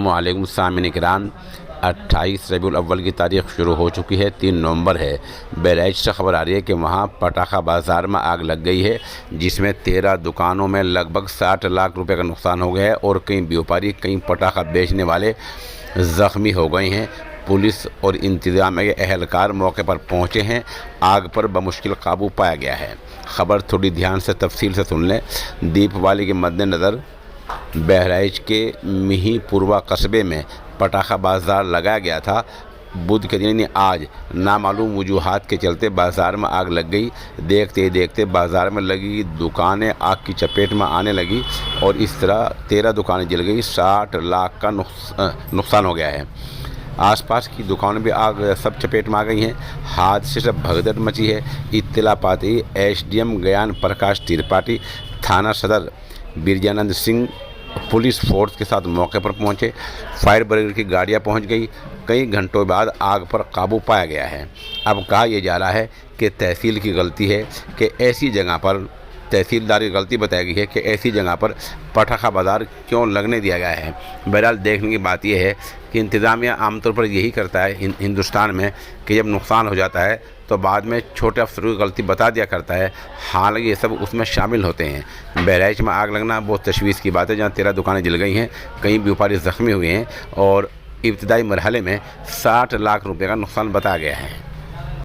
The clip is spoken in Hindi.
अस्सलामुअलैकुम सामिन किराम। 28 रबीउल अव्वल की तारीख शुरू हो चुकी है, 3 नवंबर है। बहराइच से खबर आ रही है कि वहाँ पटाखा बाज़ार में आग लग गई है, जिसमें 13 दुकानों में लगभग 60 लाख रुपए का नुकसान हो गया है और कई व्यापारी, कई पटाखा बेचने वाले ज़ख्मी हो गए हैं। पुलिस और इंतज़ामिया के एहलकार मौके पर पहुंचे हैं। आग पर बमुश्किल काबू पाया गया है। ख़बर थोड़ी ध्यान से तफसील से सुन लें। दीपावली के मद्देनज़र बहराइच के मिहींपुरवा कस्बे में पटाखा बाज़ार लगाया गया था। बुध के दिन आज नामालूम वजूहात के चलते बाज़ार में आग लग गई। देखते ही देखते बाज़ार में लगी दुकानें आग की चपेट में आने लगी और इस तरह 13 दुकानें जल गई। 60 लाख का नुकसान हो गया है। आसपास की दुकानें भी आग सब चपेट में आ गई हैं। हादसे से भगदड़ मची है। इत्तला पाते ही एसडीएम ज्ञान प्रकाश त्रिपाठी, थाना सदर बिरजानंद सिंह पुलिस फोर्स के साथ मौके पर पहुंचे। फायर ब्रिगेड की गाड़ियां पहुंच गई। कई घंटों बाद आग पर काबू पाया गया है। अब कहा यह जा रहा है कि तहसील की गलती है कि ऐसी जगह पर, तहसीलदार की गलती बताई गई है कि ऐसी जगह पर पटाखा बाज़ार क्यों लगने दिया गया है। बहरहाल देखने की बात यह है कि इंतज़ामिया आमतौर पर यही करता है हिंदुस्तान में कि जब नुकसान हो जाता है तो बाद में छोटे अफसरों की गलती बता दिया करता है। हालांकि ये सब उसमें शामिल होते हैं। बहराइच में आग लगना बहुत तशवीश की बात है, जहाँ 13 दुकानें जल गई हैं, कई व्यापारी ज़ख्मी हुए हैं और इब्तदाई मरहले में 60 लाख रुपये का नुकसान बताया गया है।